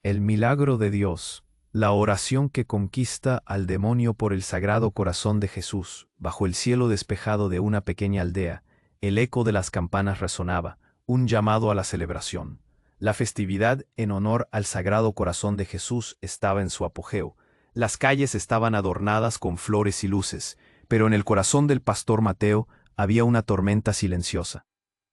El milagro de Dios, la oración que conquista al demonio por el Sagrado Corazón de Jesús, bajo el cielo despejado de una pequeña aldea, el eco de las campanas resonaba, un llamado a la celebración. La festividad en honor al Sagrado Corazón de Jesús estaba en su apogeo. Las calles estaban adornadas con flores y luces, pero en el corazón del pastor Mateo había una tormenta silenciosa.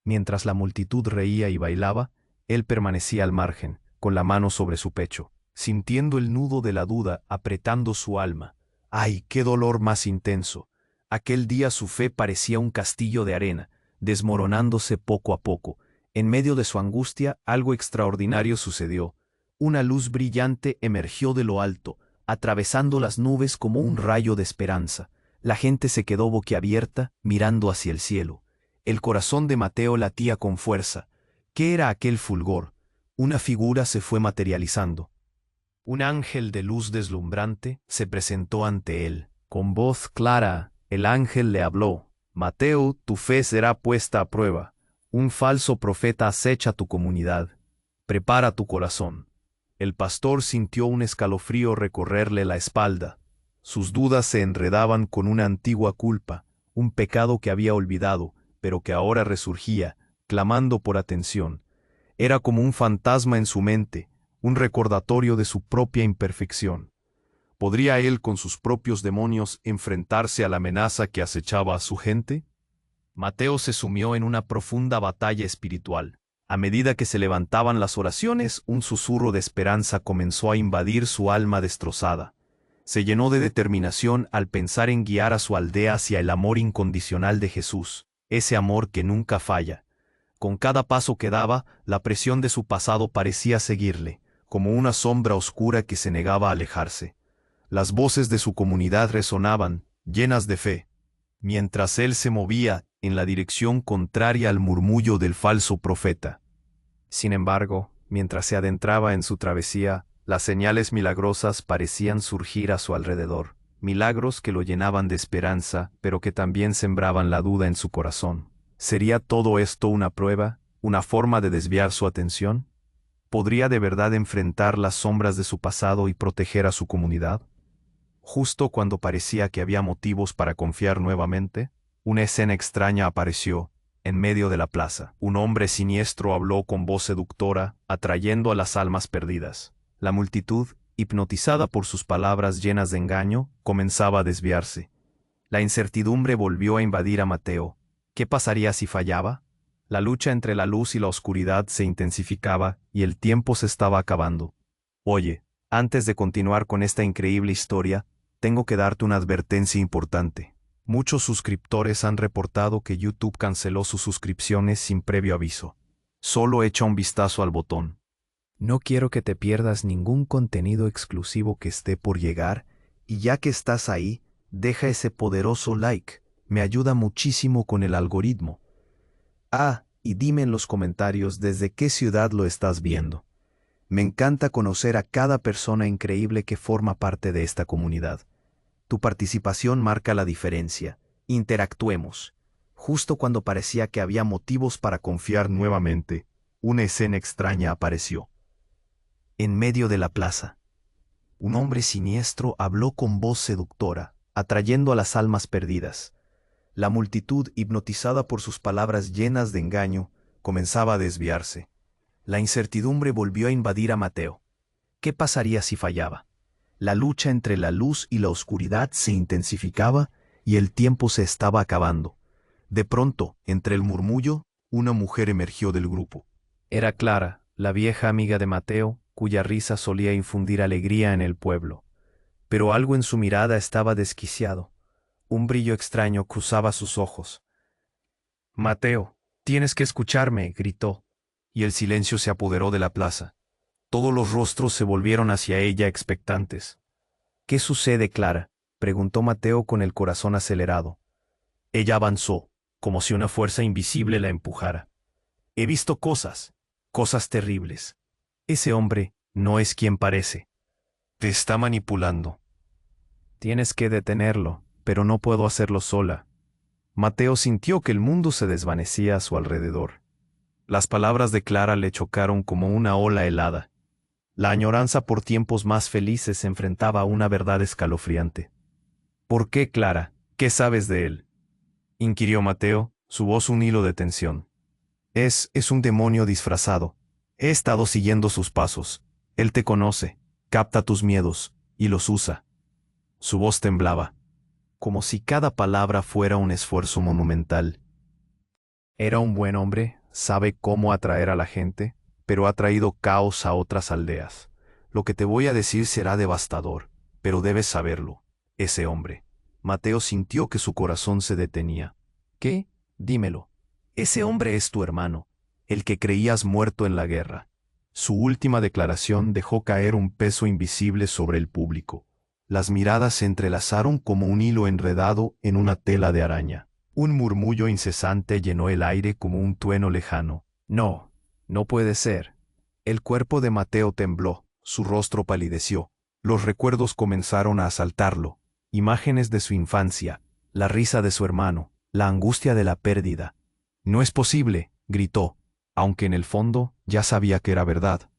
Mientras la multitud reía y bailaba, él permanecía al margen, con la mano sobre su pecho, sintiendo el nudo de la duda apretando su alma. ¡Ay, qué dolor más intenso! Aquel día su fe parecía un castillo de arena, desmoronándose poco a poco. En medio de su angustia, algo extraordinario sucedió. Una luz brillante emergió de lo alto, atravesando las nubes como un rayo de esperanza. La gente se quedó boquiabierta, mirando hacia el cielo. El corazón de Mateo latía con fuerza. ¿Qué era aquel fulgor? Una figura se fue materializando. Un ángel de luz deslumbrante se presentó ante él. Con voz clara, el ángel le habló: Mateo, tu fe será puesta a prueba. Un falso profeta acecha tu comunidad. Prepara tu corazón. El pastor sintió un escalofrío recorrerle la espalda. Sus dudas se enredaban con una antigua culpa, un pecado que había olvidado, pero que ahora resurgía, clamando por atención. Era como un fantasma en su mente, un recordatorio de su propia imperfección. ¿Podría él con sus propios demonios enfrentarse a la amenaza que acechaba a su gente? Mateo se sumió en una profunda batalla espiritual. A medida que se levantaban las oraciones, un susurro de esperanza comenzó a invadir su alma destrozada. Se llenó de determinación al pensar en guiar a su aldea hacia el amor incondicional de Jesús, ese amor que nunca falla. Con cada paso que daba, la presión de su pasado parecía seguirle, como una sombra oscura que se negaba a alejarse. Las voces de su comunidad resonaban, llenas de fe, mientras él se movía en la dirección contraria al murmullo del falso profeta. Sin embargo, mientras se adentraba en su travesía, las señales milagrosas parecían surgir a su alrededor, milagros que lo llenaban de esperanza, pero que también sembraban la duda en su corazón. ¿Sería todo esto una prueba, una forma de desviar su atención? ¿Podría de verdad enfrentar las sombras de su pasado y proteger a su comunidad? Justo cuando parecía que había motivos para confiar nuevamente, una escena extraña apareció. En medio de la plaza, un hombre siniestro habló con voz seductora, atrayendo a las almas perdidas. La multitud, hipnotizada por sus palabras llenas de engaño, comenzaba a desviarse. La incertidumbre volvió a invadir a Mateo. ¿Qué pasaría si fallaba? La lucha entre la luz y la oscuridad se intensificaba y el tiempo se estaba acabando. Oye, antes de continuar con esta increíble historia, tengo que darte una advertencia importante. Muchos suscriptores han reportado que YouTube canceló sus suscripciones sin previo aviso. Solo echa un vistazo al botón. No quiero que te pierdas ningún contenido exclusivo que esté por llegar, y ya que estás ahí, deja ese poderoso like. Me ayuda muchísimo con el algoritmo. Y dime en los comentarios desde qué ciudad lo estás viendo. Me encanta conocer a cada persona increíble que forma parte de esta comunidad. Tu participación marca la diferencia. Interactuemos. Justo cuando parecía que había motivos para confiar nuevamente, una escena extraña apareció. En medio de la plaza, un hombre siniestro habló con voz seductora, atrayendo a las almas perdidas. La multitud, hipnotizada por sus palabras llenas de engaño, comenzaba a desviarse. La incertidumbre volvió a invadir a Mateo. ¿Qué pasaría si fallaba? La lucha entre la luz y la oscuridad se intensificaba y el tiempo se estaba acabando. De pronto, entre el murmullo, una mujer emergió del grupo. Era Clara, la vieja amiga de Mateo, cuya risa solía infundir alegría en el pueblo. Pero algo en su mirada estaba desquiciado. Un brillo extraño cruzaba sus ojos. Mateo, tienes que escucharme, gritó. Y el silencio se apoderó de la plaza. Todos los rostros se volvieron hacia ella expectantes. ¿Qué sucede, Clara?, preguntó Mateo con el corazón acelerado. Ella avanzó, como si una fuerza invisible la empujara. He visto cosas terribles. Ese hombre no es quien parece. Te está manipulando. Tienes que detenerlo, pero no puedo hacerlo sola. Mateo sintió que el mundo se desvanecía a su alrededor. Las palabras de Clara le chocaron como una ola helada. La añoranza por tiempos más felices se enfrentaba a una verdad escalofriante. ¿Por qué, Clara? ¿Qué sabes de él?, inquirió Mateo, su voz un hilo de tensión. Es un demonio disfrazado. He estado siguiendo sus pasos. Él te conoce, capta tus miedos, y los usa. Su voz temblaba, como si cada palabra fuera un esfuerzo monumental. Era un buen hombre, sabe cómo atraer a la gente, pero ha traído caos a otras aldeas. Lo que te voy a decir será devastador, pero debes saberlo. Ese hombre. Mateo sintió que su corazón se detenía. ¿Qué? Dímelo. Ese hombre es tu hermano, el que creías muerto en la guerra. Su última declaración dejó caer un peso invisible sobre el público. Las miradas se entrelazaron como un hilo enredado en una tela de araña. Un murmullo incesante llenó el aire como un trueno lejano. No, no puede ser. El cuerpo de Mateo tembló, su rostro palideció. Los recuerdos comenzaron a asaltarlo. Imágenes de su infancia, la risa de su hermano, la angustia de la pérdida. No es posible, gritó, aunque en el fondo ya sabía que era verdad.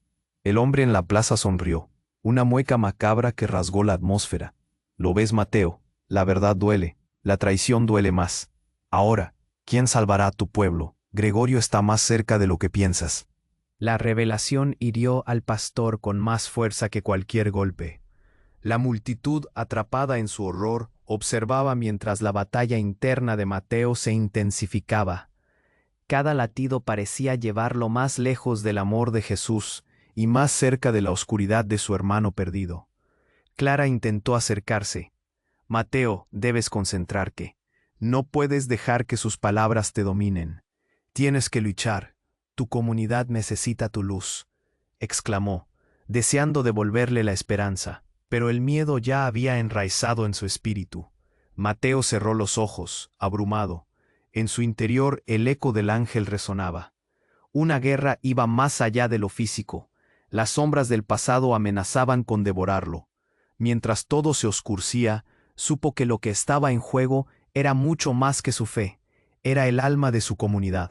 El hombre en la plaza sonrió, una mueca macabra que rasgó la atmósfera. ¿Lo ves, Mateo? La verdad duele, la traición duele más. Ahora, ¿quién salvará a tu pueblo? Gregorio está más cerca de lo que piensas. La revelación hirió al pastor con más fuerza que cualquier golpe. La multitud, atrapada en su horror, observaba mientras la batalla interna de Mateo se intensificaba. Cada latido parecía llevarlo más lejos del amor de Jesús y más cerca de la oscuridad de su hermano perdido. Clara intentó acercarse. Mateo, debes concentrarte. No puedes dejar que sus palabras te dominen. Tienes que luchar. Tu comunidad necesita tu luz, exclamó, deseando devolverle la esperanza. Pero el miedo ya había enraizado en su espíritu. Mateo cerró los ojos, abrumado. En su interior el eco del ángel resonaba. Una guerra iba más allá de lo físico. Las sombras del pasado amenazaban con devorarlo. Mientras todo se oscurecía, supo que lo que estaba en juego era mucho más que su fe. Era el alma de su comunidad.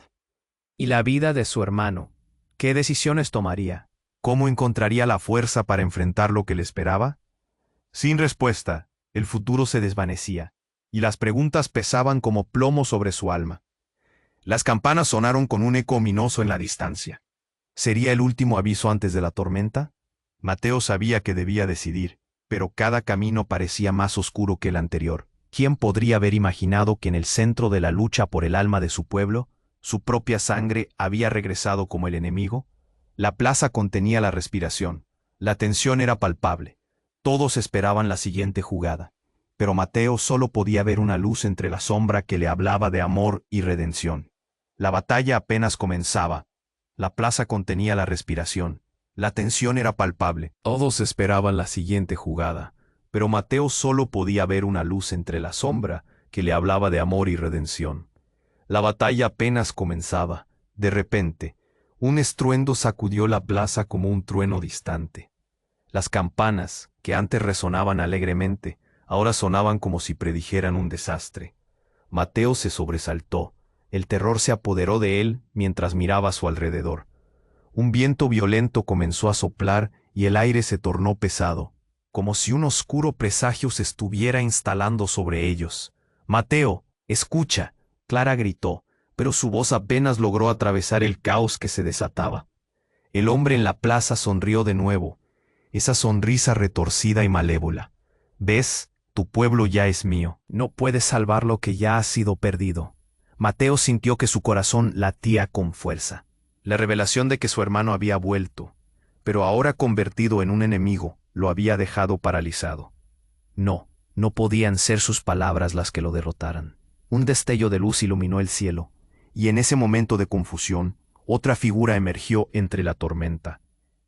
Y la vida de su hermano. ¿Qué decisiones tomaría? ¿Cómo encontraría la fuerza para enfrentar lo que le esperaba? Sin respuesta, el futuro se desvanecía, y las preguntas pesaban como plomo sobre su alma. Las campanas sonaron con un eco ominoso en la distancia. ¿Sería el último aviso antes de la tormenta? Mateo sabía que debía decidir, pero cada camino parecía más oscuro que el anterior. ¿Quién podría haber imaginado que en el centro de la lucha por el alma de su pueblo, su propia sangre había regresado como el enemigo? La plaza contenía la respiración. La tensión era palpable. Todos esperaban la siguiente jugada, pero Mateo solo podía ver una luz entre la sombra que le hablaba de amor y redención. La batalla apenas comenzaba. La plaza contenía la respiración. La tensión era palpable. Todos esperaban la siguiente jugada, pero Mateo solo podía ver una luz entre la sombra que le hablaba de amor y redención. La batalla apenas comenzaba. De repente, un estruendo sacudió la plaza como un trueno distante. Las campanas, que antes resonaban alegremente, ahora sonaban como si predijeran un desastre. Mateo se sobresaltó. El terror se apoderó de él mientras miraba a su alrededor. Un viento violento comenzó a soplar y el aire se tornó pesado, como si un oscuro presagio se estuviera instalando sobre ellos. «Mateo, escucha», Clara gritó, pero su voz apenas logró atravesar el caos que se desataba. El hombre en la plaza sonrió de nuevo, esa sonrisa retorcida y malévola. «¿Ves? Tu pueblo ya es mío. No puedes salvar lo que ya ha sido perdido». Mateo sintió que su corazón latía con fuerza. La revelación de que su hermano había vuelto, pero ahora convertido en un enemigo, lo había dejado paralizado. No, no podían ser sus palabras las que lo derrotaran. Un destello de luz iluminó el cielo, y en ese momento de confusión, otra figura emergió entre la tormenta.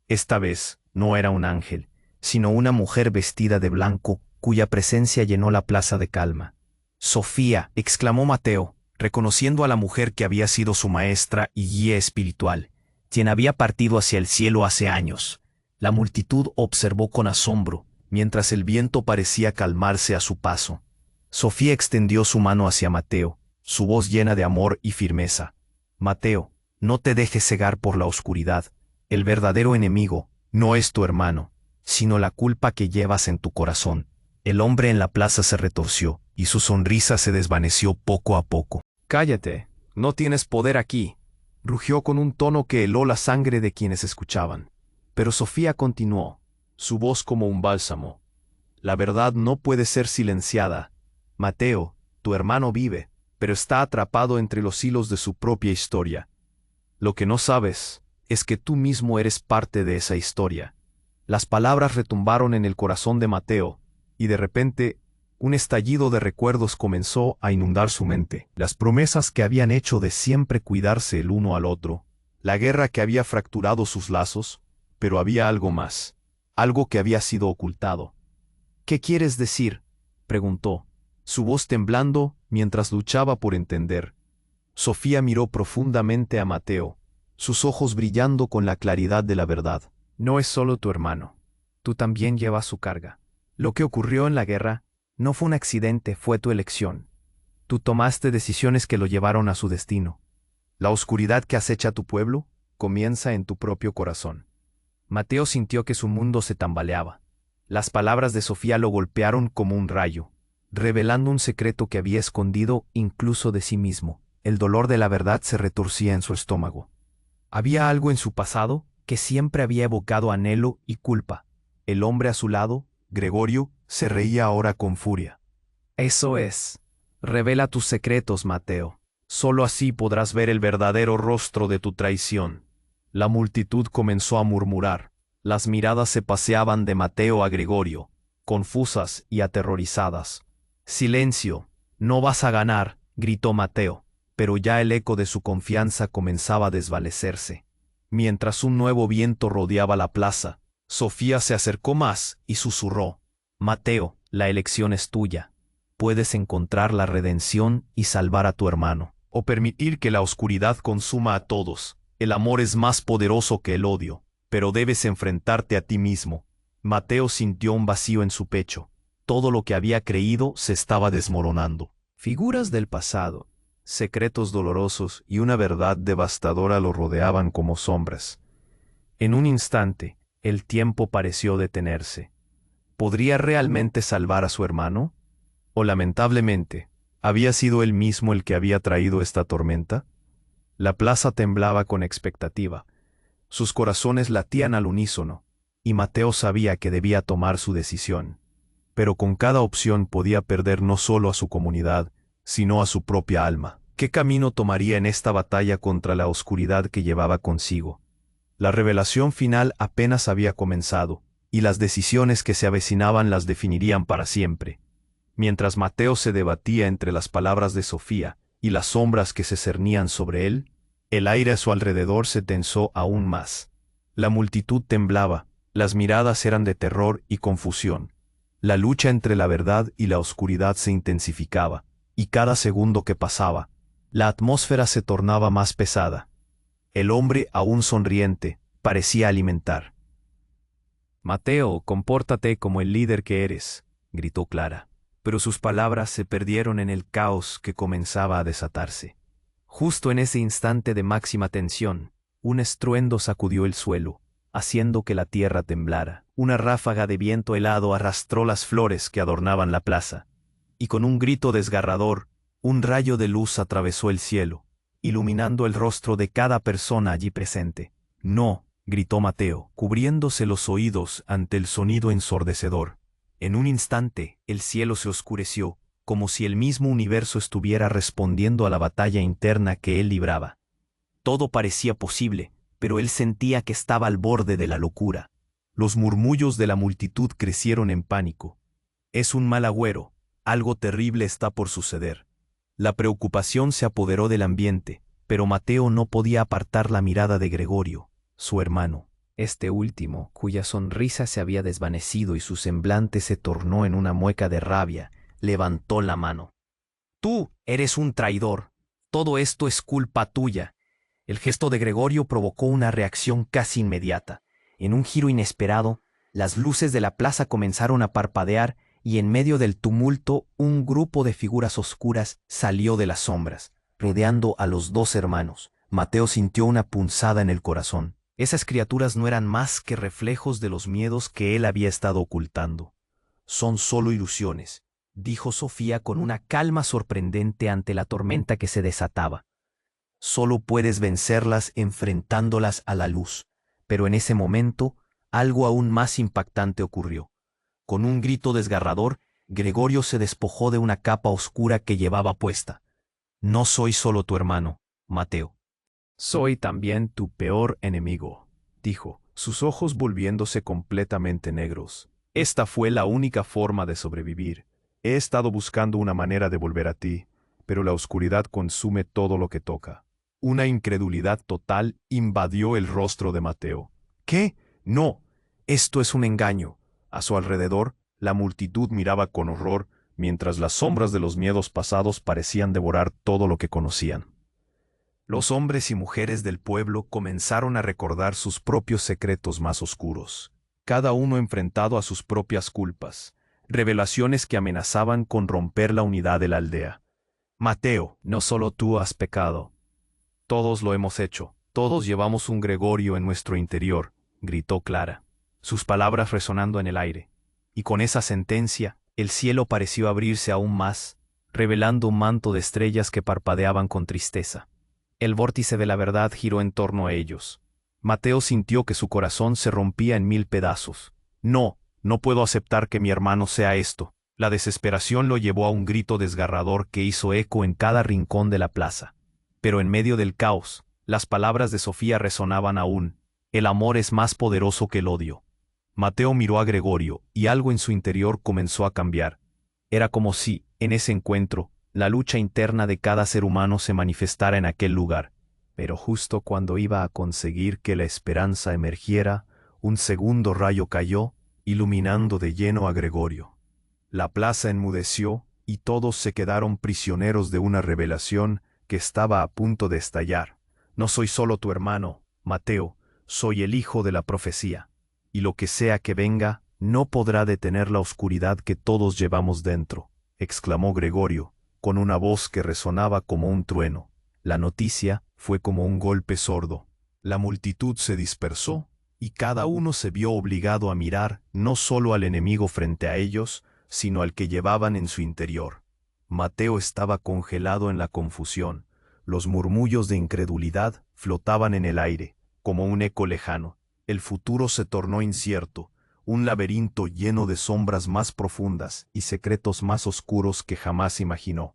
Esta vez no era un ángel, sino una mujer vestida de blanco, cuya presencia llenó la plaza de calma. «Sofía», exclamó Mateo, reconociendo a la mujer que había sido su maestra y guía espiritual, quien había partido hacia el cielo hace años. La multitud observó con asombro, mientras el viento parecía calmarse a su paso. Sofía extendió su mano hacia Mateo, su voz llena de amor y firmeza. «Mateo, no te dejes cegar por la oscuridad. El verdadero enemigo, No es tu hermano, sino la culpa que llevas en tu corazón. El hombre en la plaza se retorció, y su sonrisa se desvaneció poco a poco. Cállate, no tienes poder aquí, rugió con un tono que heló la sangre de quienes escuchaban. Pero Sofía continuó, su voz como un bálsamo. La verdad no puede ser silenciada. Mateo, tu hermano vive, pero está atrapado entre los hilos de su propia historia. Lo que no sabes es que tú mismo eres parte de esa historia. Las palabras retumbaron en el corazón de Mateo, y de repente un estallido de recuerdos comenzó a inundar su mente. Las promesas que habían hecho de siempre cuidarse el uno al otro, la guerra que había fracturado sus lazos, pero había algo más, algo que había sido ocultado. ¿Qué quieres decir?, preguntó, su voz temblando mientras luchaba por entender. Sofía miró profundamente a Mateo, sus ojos brillando con la claridad de la verdad. No es solo tu hermano. Tú también llevas su carga. Lo que ocurrió en la guerra no fue un accidente, fue tu elección. Tú tomaste decisiones que lo llevaron a su destino. La oscuridad que acecha a tu pueblo comienza en tu propio corazón. Mateo sintió que su mundo se tambaleaba. Las palabras de Sofía lo golpearon como un rayo, revelando un secreto que había escondido incluso de sí mismo. El dolor de la verdad se retorcía en su estómago. Había algo en su pasado que siempre había evocado anhelo y culpa. El hombre a su lado, Gregorio, se reía ahora con furia. Eso es. Revela tus secretos, Mateo. Solo así podrás ver el verdadero rostro de tu traición. La multitud comenzó a murmurar. Las miradas se paseaban de Mateo a Gregorio, confusas y aterrorizadas. Silencio, no vas a ganar, gritó Mateo, pero ya el eco de su confianza comenzaba a desvanecerse. Mientras un nuevo viento rodeaba la plaza, Sofía se acercó más y susurró: Mateo, la elección es tuya. Puedes encontrar la redención y salvar a tu hermano, o permitir que la oscuridad consuma a todos. El amor es más poderoso que el odio, pero debes enfrentarte a ti mismo. Mateo sintió un vacío en su pecho. Todo lo que había creído se estaba desmoronando. Figuras del pasado, secretos dolorosos y una verdad devastadora lo rodeaban como sombras. En un instante, el tiempo pareció detenerse. ¿Podría realmente salvar a su hermano? ¿O lamentablemente, había sido él mismo el que había traído esta tormenta? La plaza temblaba con expectativa. Sus corazones latían al unísono, y Mateo sabía que debía tomar su decisión. Pero con cada opción podía perder no solo a su comunidad, sino a su propia alma. ¿Qué camino tomaría en esta batalla contra la oscuridad que llevaba consigo? La revelación final apenas había comenzado, y las decisiones que se avecinaban las definirían para siempre. Mientras Mateo se debatía entre las palabras de Sofía y las sombras que se cernían sobre él, el aire a su alrededor se tensó aún más. La multitud temblaba, las miradas eran de terror y confusión. La lucha entre la verdad y la oscuridad se intensificaba, y cada segundo que pasaba, la atmósfera se tornaba más pesada. El hombre, aún sonriente, parecía alimentar. Mateo, compórtate como el líder que eres, gritó Clara, pero sus palabras se perdieron en el caos que comenzaba a desatarse. Justo en ese instante de máxima tensión, un estruendo sacudió el suelo, haciendo que la tierra temblara. Una ráfaga de viento helado arrastró las flores que adornaban la plaza, y con un grito desgarrador, un rayo de luz atravesó el cielo, iluminando el rostro de cada persona allí presente. No, gritó Mateo, cubriéndose los oídos ante el sonido ensordecedor. En un instante, el cielo se oscureció, como si el mismo universo estuviera respondiendo a la batalla interna que él libraba. Todo parecía posible, pero él sentía que estaba al borde de la locura. Los murmullos de la multitud crecieron en pánico. Es un mal agüero, algo terrible está por suceder. La preocupación se apoderó del ambiente, pero Mateo no podía apartar la mirada de Gregorio, su hermano. Este último, cuya sonrisa se había desvanecido y su semblante se tornó en una mueca de rabia, levantó la mano. Tú eres un traidor. Todo esto es culpa tuya. El gesto de Gregorio provocó una reacción casi inmediata. En un giro inesperado, las luces de la plaza comenzaron a parpadear y en medio del tumulto un grupo de figuras oscuras salió de las sombras, rodeando a los dos hermanos. Mateo sintió una punzada en el corazón. Esas criaturas no eran más que reflejos de los miedos que él había estado ocultando. Son solo ilusiones, dijo Sofía con una calma sorprendente ante la tormenta que se desataba. Solo puedes vencerlas enfrentándolas a la luz. Pero en ese momento, algo aún más impactante ocurrió. Con un grito desgarrador, Gregorio se despojó de una capa oscura que llevaba puesta. No soy solo tu hermano, Mateo. Soy también tu peor enemigo, dijo, sus ojos volviéndose completamente negros. Esta fue la única forma de sobrevivir. He estado buscando una manera de volver a ti, pero la oscuridad consume todo lo que toca. Una incredulidad total invadió el rostro de Mateo. ¿Qué? No, esto es un engaño. A su alrededor, la multitud miraba con horror, mientras las sombras de los miedos pasados parecían devorar todo lo que conocían. Los hombres y mujeres del pueblo comenzaron a recordar sus propios secretos más oscuros, cada uno enfrentado a sus propias culpas, revelaciones que amenazaban con romper la unidad de la aldea. Mateo, no solo tú has pecado. Todos lo hemos hecho, todos llevamos un Gregorio en nuestro interior, gritó Clara, sus palabras resonando en el aire. Y con esa sentencia, el cielo pareció abrirse aún más, revelando un manto de estrellas que parpadeaban con tristeza. El vórtice de la verdad giró en torno a ellos. Mateo sintió que su corazón se rompía en 1000 pedazos. No, no puedo aceptar que mi hermano sea esto. La desesperación lo llevó a un grito desgarrador que hizo eco en cada rincón de la plaza. Pero en medio del caos, las palabras de Sofía resonaban aún. El amor es más poderoso que el odio. Mateo miró a Gregorio, y algo en su interior comenzó a cambiar. Era como si, en ese encuentro, la lucha interna de cada ser humano se manifestara en aquel lugar. Pero justo cuando iba a conseguir que la esperanza emergiera, un segundo rayo cayó, iluminando de lleno a Gregorio. La plaza enmudeció, y todos se quedaron prisioneros de una revelación que estaba a punto de estallar. No soy solo tu hermano, Mateo, soy el hijo de la profecía. Y lo que sea que venga, no podrá detener la oscuridad que todos llevamos dentro, exclamó Gregorio, con una voz que resonaba como un trueno. La noticia fue como un golpe sordo. La multitud se dispersó, y cada uno se vio obligado a mirar no solo al enemigo frente a ellos, sino al que llevaban en su interior. Mateo estaba congelado en la confusión. Los murmullos de incredulidad flotaban en el aire, como un eco lejano. El futuro se tornó incierto, un laberinto lleno de sombras más profundas y secretos más oscuros que jamás imaginó.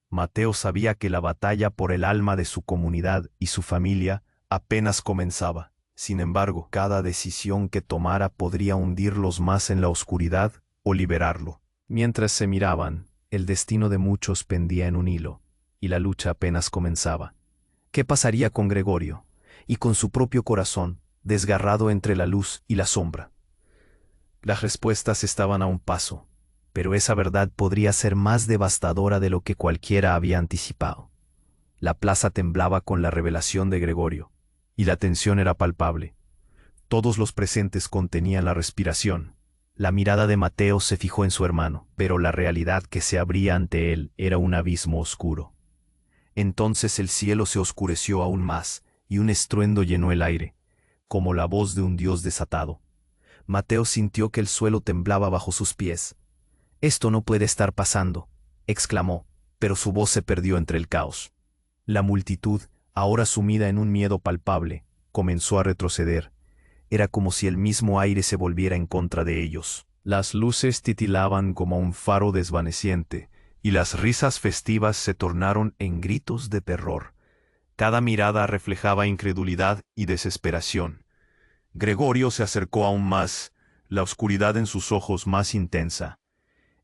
Mateo sabía que la batalla por el alma de su comunidad y su familia apenas comenzaba. Sin embargo, cada decisión que tomara podría hundirlos más en la oscuridad o liberarlo. Mientras se miraban, el destino de muchos pendía en un hilo, y la lucha apenas comenzaba. ¿Qué pasaría con Gregorio y con su propio corazón, desgarrado entre la luz y la sombra? Las respuestas estaban a un paso, pero esa verdad podría ser más devastadora de lo que cualquiera había anticipado. La plaza temblaba con la revelación de Gregorio, y la tensión era palpable. Todos los presentes contenían la respiración. La mirada de Mateo se fijó en su hermano, pero la realidad que se abría ante él era un abismo oscuro. Entonces el cielo se oscureció aún más, y un estruendo llenó el aire, como la voz de un dios desatado. Mateo sintió que el suelo temblaba bajo sus pies. «Esto no puede estar pasando», exclamó, pero su voz se perdió entre el caos. La multitud, ahora sumida en un miedo palpable, comenzó a retroceder. Era como si el mismo aire se volviera en contra de ellos. Las luces titilaban como un faro desvaneciente, y las risas festivas se tornaron en gritos de terror. Cada mirada reflejaba incredulidad y desesperación. Gregorio se acercó aún más, la oscuridad en sus ojos más intensa.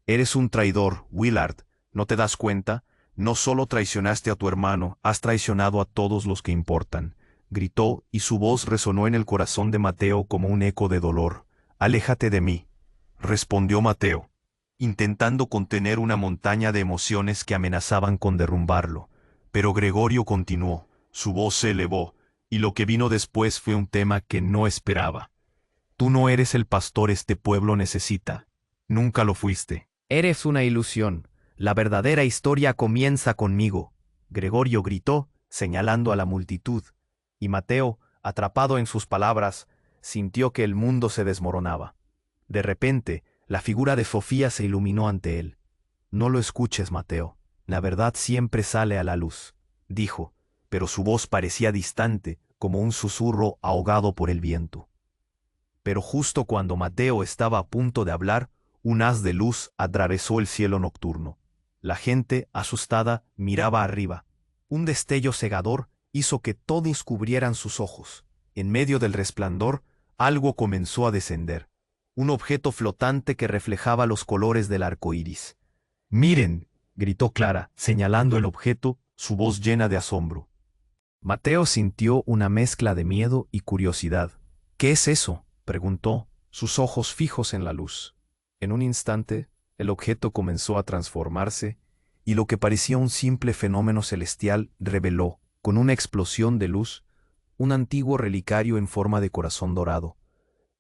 «Eres un traidor, Willard, ¿no te das cuenta? No solo traicionaste a tu hermano, has traicionado a todos los que importan», gritó, y su voz resonó en el corazón de Mateo como un eco de dolor. «Aléjate de mí», respondió Mateo, intentando contener una montaña de emociones que amenazaban con derrumbarlo. Pero Gregorio continuó, su voz se elevó, y lo que vino después fue un tema que no esperaba. «Tú no eres el pastor este pueblo necesita. Nunca lo fuiste. Eres una ilusión. La verdadera historia comienza conmigo», Gregorio gritó, señalando a la multitud, y Mateo, Atrapado en sus palabras, sintió que el mundo se desmoronaba. De repente, la figura de Sofía se iluminó ante él. «No lo escuches, Mateo. La verdad siempre sale a la luz», dijo, pero su voz parecía distante, como un susurro ahogado por el viento. Pero justo cuando Mateo estaba a punto de hablar, un haz de luz atravesó el cielo nocturno. La gente, asustada, miraba arriba. Un destello cegador hizo que todos cubrieran sus ojos. En medio del resplandor, algo comenzó a descender. Un objeto flotante que reflejaba los colores del arco iris. «¡Miren!», gritó Clara, señalando el objeto, su voz llena de asombro. Mateo sintió una mezcla de miedo y curiosidad. «¿Qué es eso?», preguntó, sus ojos fijos en la luz. En un instante, el objeto comenzó a transformarse, y lo que parecía un simple fenómeno celestial reveló, con una explosión de luz, un antiguo relicario en forma de corazón dorado.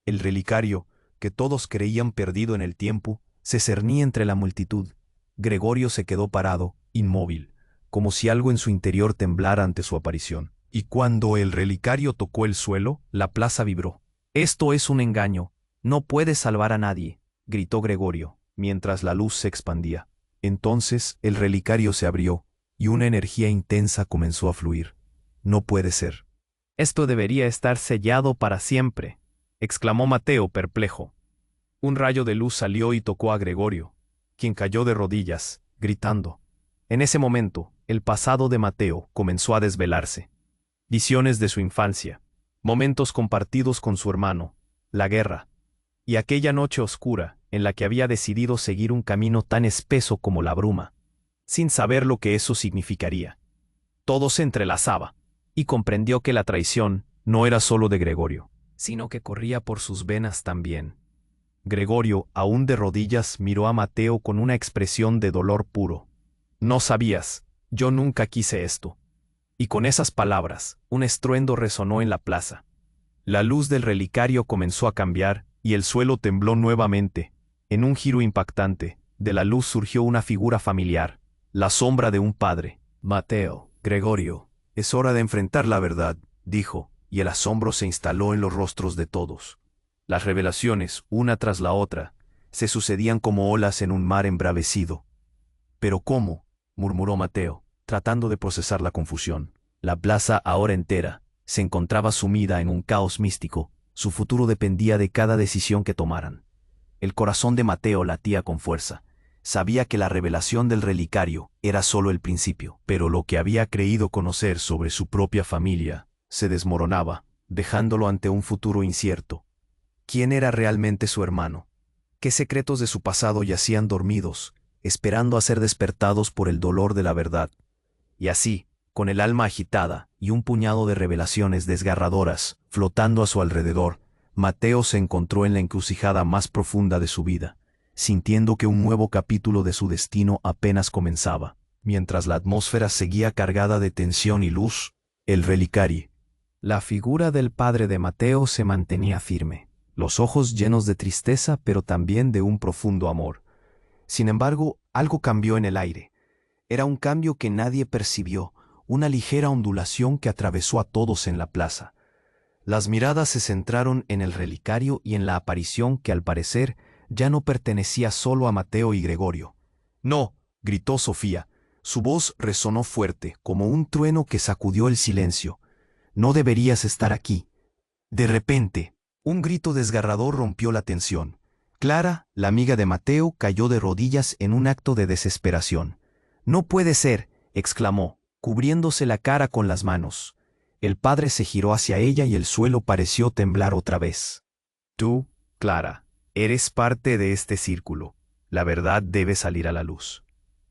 El relicario, que todos creían perdido en el tiempo, se cernía entre la multitud. Gregorio se quedó parado, inmóvil, como si algo en su interior temblara ante su aparición. Y cuando el relicario tocó el suelo, la plaza vibró. «Esto es un engaño. No puedes salvar a nadie», gritó Gregorio, mientras la luz se expandía. Entonces el relicario se abrió, y una energía intensa comenzó a fluir. «No puede ser. Esto debería estar sellado para siempre», exclamó Mateo perplejo. Un rayo de luz salió y tocó a Gregorio, quien cayó de rodillas, gritando. En ese momento, el pasado de Mateo comenzó a desvelarse. Visiones de su infancia, momentos compartidos con su hermano, la guerra, y aquella noche oscura en la que había decidido seguir un camino tan espeso como la bruma, sin saber lo que eso significaría. Todo se entrelazaba, y comprendió que la traición no era solo de Gregorio, sino que corría por sus venas también. Gregorio, aún de rodillas, miró a Mateo con una expresión de dolor puro. «No sabías, yo nunca quise esto». Y con esas palabras, un estruendo resonó en la plaza. La luz del relicario comenzó a cambiar, y el suelo tembló nuevamente. En un giro impactante, de la luz surgió una figura familiar, la sombra de un padre. «Mateo, Gregorio, es hora de enfrentar la verdad», dijo, y el asombro se instaló en los rostros de todos. Las revelaciones, una tras la otra, se sucedían como olas en un mar embravecido. «¿Pero cómo?», murmuró Mateo, tratando de procesar la confusión. La plaza, ahora entera, se encontraba sumida en un caos místico. Su futuro dependía de cada decisión que tomaran. El corazón de Mateo latía con fuerza. Sabía que la revelación del relicario era solo el principio, pero lo que había creído conocer sobre su propia familia se desmoronaba, dejándolo ante un futuro incierto. ¿Quién era realmente su hermano? ¿Qué secretos de su pasado yacían dormidos, esperando a ser despertados por el dolor de la verdad? Y así, con el alma agitada y un puñado de revelaciones desgarradoras flotando a su alrededor, Mateo se encontró en la encrucijada más profunda de su vida, sintiendo que un nuevo capítulo de su destino apenas comenzaba. Mientras la atmósfera seguía cargada de tensión y luz, el relicario. La figura del padre de Mateo se mantenía firme, los ojos llenos de tristeza pero también de un profundo amor. Sin embargo, algo cambió en el aire. Era un cambio que nadie percibió, una ligera ondulación que atravesó a todos en la plaza. Las miradas se centraron en el relicario y en la aparición que al parecer ya no pertenecía solo a Mateo y Gregorio. «No», gritó Sofía. Su voz resonó fuerte, como un trueno que sacudió el silencio. «No deberías estar aquí». De repente, un grito desgarrador rompió la tensión. Clara, la amiga de Mateo, cayó de rodillas en un acto de desesperación. «No puede ser», exclamó, cubriéndose la cara con las manos. El padre se giró hacia ella y el suelo pareció temblar otra vez. «Tú, Clara, eres parte de este círculo. La verdad debe salir a la luz».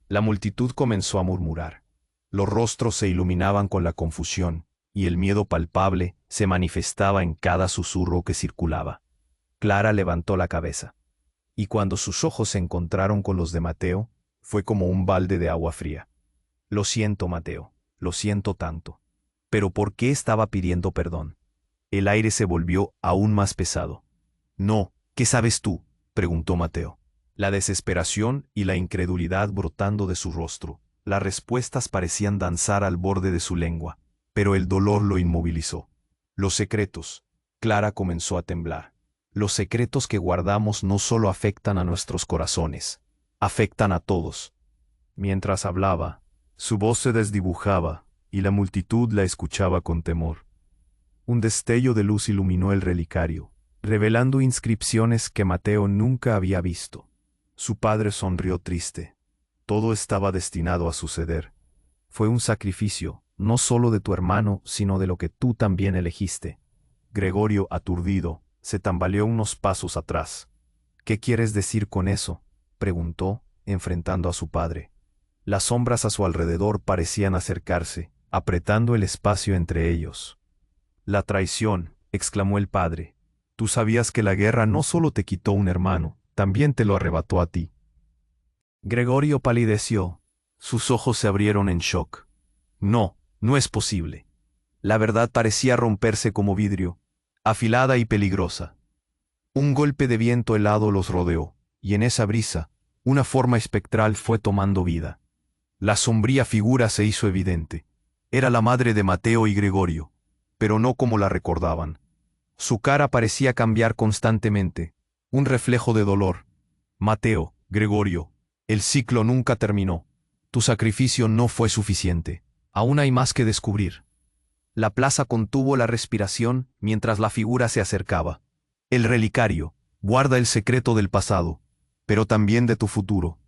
La multitud comenzó a murmurar. Los rostros se iluminaban con la confusión, y el miedo palpable se manifestaba en cada susurro que circulaba. Clara levantó la cabeza, y cuando sus ojos se encontraron con los de Mateo, fue como un balde de agua fría. «Lo siento, Mateo, lo siento tanto». ¿Pero por qué estaba pidiendo perdón? El aire se volvió aún más pesado. «No, ¿qué sabes tú?», preguntó Mateo. La desesperación y la incredulidad brotando de su rostro. Las respuestas parecían danzar al borde de su lengua, pero el dolor lo inmovilizó. Los secretos. Clara comenzó a temblar. Los secretos que guardamos no solo afectan a nuestros corazones, afectan a todos. Mientras hablaba, su voz se desdibujaba, y la multitud la escuchaba con temor. Un destello de luz iluminó el relicario, revelando inscripciones que Mateo nunca había visto. Su padre sonrió triste. Todo estaba destinado a suceder. Fue un sacrificio, no solo de tu hermano, sino de lo que tú también elegiste. Gregorio, aturdido, se tambaleó unos pasos atrás. ¿Qué quieres decir con eso?, preguntó, enfrentando a su padre. Las sombras a su alrededor parecían acercarse, apretando el espacio entre ellos. La traición, exclamó el padre. Tú sabías que la guerra no solo te quitó un hermano, también te lo arrebató a ti. Gregorio palideció. Sus ojos se abrieron en shock. No, no es posible. La verdad parecía romperse como vidrio, afilada y peligrosa. Un golpe de viento helado los rodeó, y en esa brisa, una forma espectral fue tomando vida. La sombría figura se hizo evidente. Era la madre de Mateo y Gregorio, pero no como la recordaban. Su cara parecía cambiar constantemente, un reflejo de dolor. Mateo, Gregorio, el ciclo nunca terminó. Tu sacrificio no fue suficiente. Aún hay más que descubrir. La plaza contuvo la respiración mientras la figura se acercaba. El relicario guarda el secreto del pasado, pero también de tu futuro.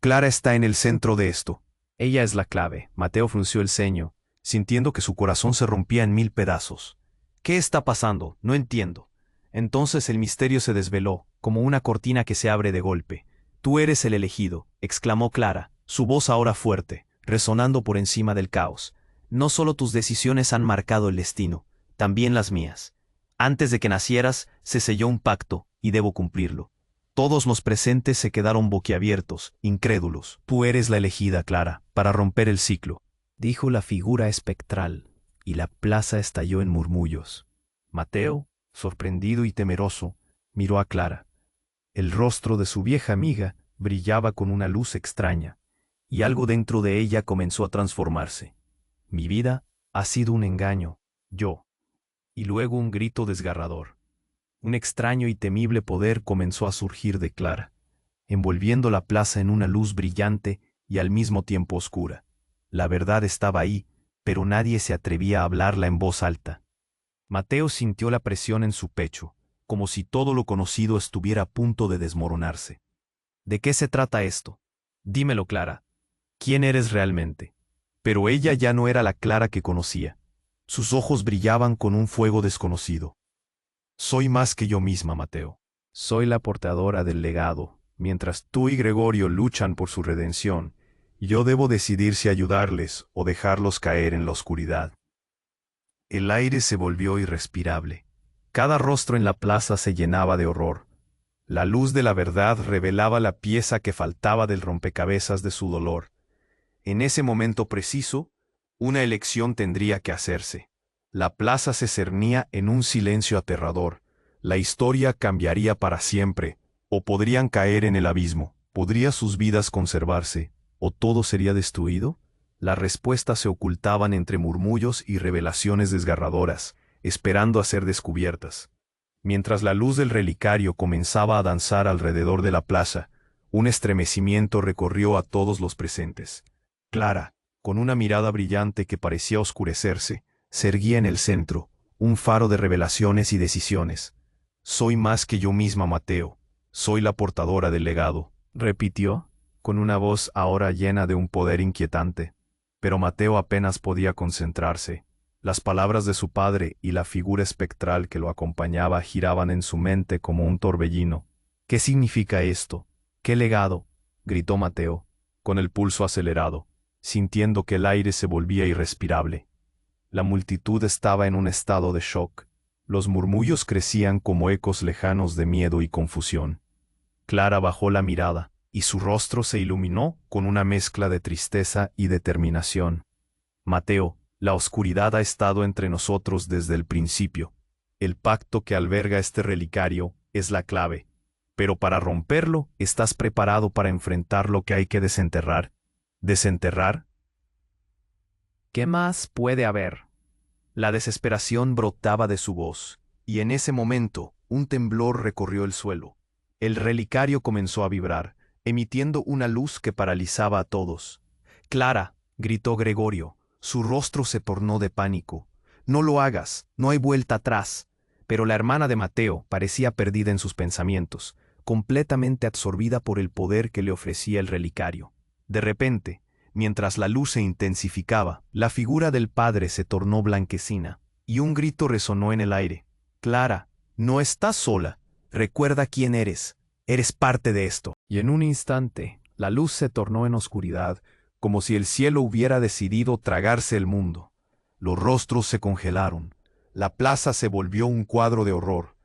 Clara está en el centro de esto. Ella es la clave. Mateo frunció el ceño, sintiendo que su corazón se rompía en 1000 pedazos. ¿Qué está pasando? No entiendo. Entonces el misterio se desveló, como una cortina que se abre de golpe. Tú eres el elegido, exclamó Clara, su voz ahora fuerte, resonando por encima del caos. No solo tus decisiones han marcado el destino, también las mías. Antes de que nacieras, se selló un pacto, y debo cumplirlo. Todos los presentes se quedaron boquiabiertos, incrédulos. Tú eres la elegida, Clara, para romper el ciclo, dijo la figura espectral, y la plaza estalló en murmullos. Mateo, sorprendido y temeroso, miró a Clara. El rostro de su vieja amiga brillaba con una luz extraña, y algo dentro de ella comenzó a transformarse. Mi vida ha sido un engaño, yo. Y luego un grito desgarrador. Un extraño y temible poder comenzó a surgir de Clara, envolviendo la plaza en una luz brillante y al mismo tiempo oscura. La verdad estaba ahí, pero nadie se atrevía a hablarla en voz alta. Mateo sintió la presión en su pecho, como si todo lo conocido estuviera a punto de desmoronarse. ¿De qué se trata esto? Dímelo, Clara. ¿Quién eres realmente? Pero ella ya no era la Clara que conocía. Sus ojos brillaban con un fuego desconocido. Soy más que yo misma, Mateo. Soy la portadora del legado. Mientras tú y Gregorio luchan por su redención, yo debo decidir si ayudarles o dejarlos caer en la oscuridad. El aire se volvió irrespirable. Cada rostro en la plaza se llenaba de horror. La luz de la verdad revelaba la pieza que faltaba del rompecabezas de su dolor. En ese momento preciso, una elección tendría que hacerse. La plaza se cernía en un silencio aterrador. La historia cambiaría para siempre, o podrían caer en el abismo. ¿Podría sus vidas conservarse, o todo sería destruido? Las respuestas se ocultaban entre murmullos y revelaciones desgarradoras, esperando a ser descubiertas. Mientras la luz del relicario comenzaba a danzar alrededor de la plaza, un estremecimiento recorrió a todos los presentes. Clara, con una mirada brillante que parecía oscurecerse, se erguía en el centro, un faro de revelaciones y decisiones. Soy más que yo misma, Mateo. Soy la portadora del legado, repitió, con una voz ahora llena de un poder inquietante. Pero Mateo apenas podía concentrarse. Las palabras de su padre y la figura espectral que lo acompañaba giraban en su mente como un torbellino. ¿Qué significa esto? ¿Qué legado?, gritó Mateo, con el pulso acelerado, sintiendo que el aire se volvía irrespirable. La multitud estaba en un estado de shock. Los murmullos crecían como ecos lejanos de miedo y confusión. Clara bajó la mirada, y su rostro se iluminó con una mezcla de tristeza y determinación. Mateo, la oscuridad ha estado entre nosotros desde el principio. El pacto que alberga este relicario es la clave. Pero para romperlo, ¿estás preparado para enfrentar lo que hay que desenterrar? ¿Desenterrar? ¿Qué más puede haber? La desesperación brotaba de su voz, y en ese momento un temblor recorrió el suelo. El relicario comenzó a vibrar, emitiendo una luz que paralizaba a todos. «Clara», gritó Gregorio, su rostro se tornó de pánico. «No lo hagas, no hay vuelta atrás». Pero la hermana de Mateo parecía perdida en sus pensamientos, completamente absorbida por el poder que le ofrecía el relicario. De repente, mientras la luz se intensificaba, la figura del padre se tornó blanquecina, y un grito resonó en el aire. «Clara, no estás sola. Recuerda quién eres. Eres parte de esto». Y en un instante, la luz se tornó en oscuridad, como si el cielo hubiera decidido tragarse el mundo. Los rostros se congelaron. La plaza se volvió un cuadro de horror.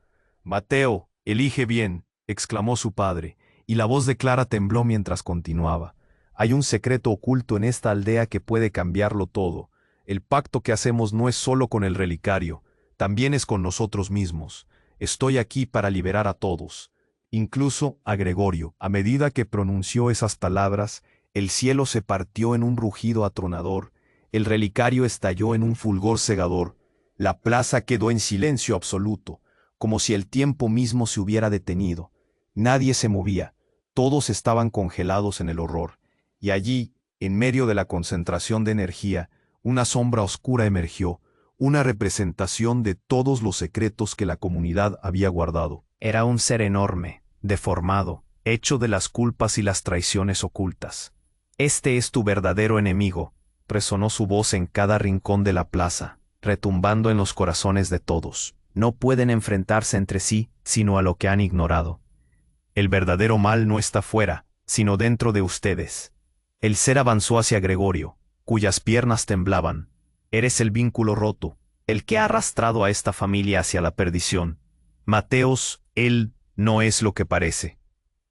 «Mateo, elige bien», exclamó su padre, y la voz de Clara tembló mientras continuaba. «Hay un secreto oculto en esta aldea que puede cambiarlo todo. El pacto que hacemos no es solo con el relicario, también es con nosotros mismos. Estoy aquí para liberar a todos, incluso a Gregorio». A medida que pronunció esas palabras, el cielo se partió en un rugido atronador, el relicario estalló en un fulgor cegador. La plaza quedó en silencio absoluto, como si el tiempo mismo se hubiera detenido. Nadie se movía, todos estaban congelados en el horror. Y allí, en medio de la concentración de energía, una sombra oscura emergió, una representación de todos los secretos que la comunidad había guardado. Era un ser enorme, deformado, hecho de las culpas y las traiciones ocultas. «Este es tu verdadero enemigo», resonó su voz en cada rincón de la plaza, retumbando en los corazones de todos. «No pueden enfrentarse entre sí, sino a lo que han ignorado. El verdadero mal no está fuera, sino dentro de ustedes». El ser avanzó hacia Gregorio, cuyas piernas temblaban. «Eres el vínculo roto, el que ha arrastrado a esta familia hacia la perdición. Mateos, él no es lo que parece.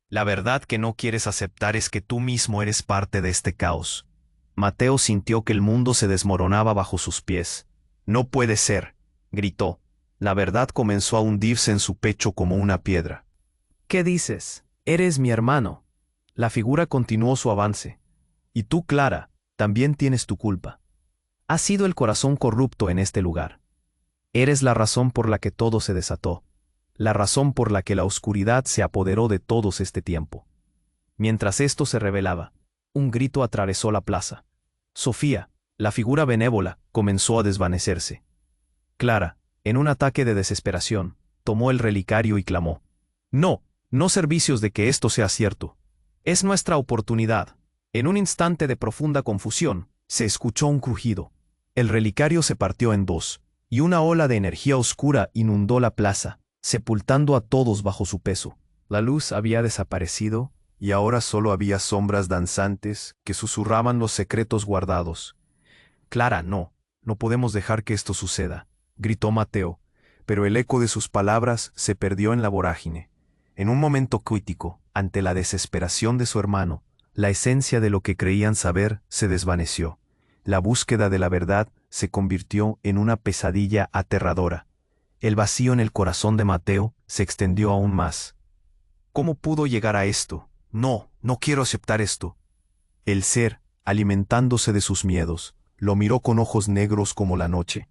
La verdad que no quieres aceptar es que tú mismo eres parte de este caos». Mateo sintió que el mundo se desmoronaba bajo sus pies. «No puede ser», gritó. La verdad comenzó a hundirse en su pecho como una piedra. «¿Qué dices? Eres mi hermano». La figura continuó su avance. «Y tú, Clara, también tienes tu culpa. Has sido el corazón corrupto en este lugar. Eres la razón por la que todo se desató, la razón por la que la oscuridad se apoderó de todos este tiempo». Mientras esto se revelaba, un grito atravesó la plaza. Sofía, la figura benévola, comenzó a desvanecerse. Clara, en un ataque de desesperación, tomó el relicario y clamó: «No, no servicios de que esto sea cierto. Es nuestra oportunidad». En un instante de profunda confusión, se escuchó un crujido. El relicario se partió en dos, y una ola de energía oscura inundó la plaza, sepultando a todos bajo su peso. La luz había desaparecido, y ahora solo había sombras danzantes que susurraban los secretos guardados. «Clara, no podemos dejar que esto suceda», gritó Mateo, pero el eco de sus palabras se perdió en la vorágine. En un momento crítico, ante la desesperación de su hermano, la esencia de lo que creían saber se desvaneció. La búsqueda de la verdad se convirtió en una pesadilla aterradora. El vacío en el corazón de Mateo se extendió aún más. «¿Cómo pudo llegar a esto? No quiero aceptar esto». El ser, alimentándose de sus miedos, lo miró con ojos negros como la noche.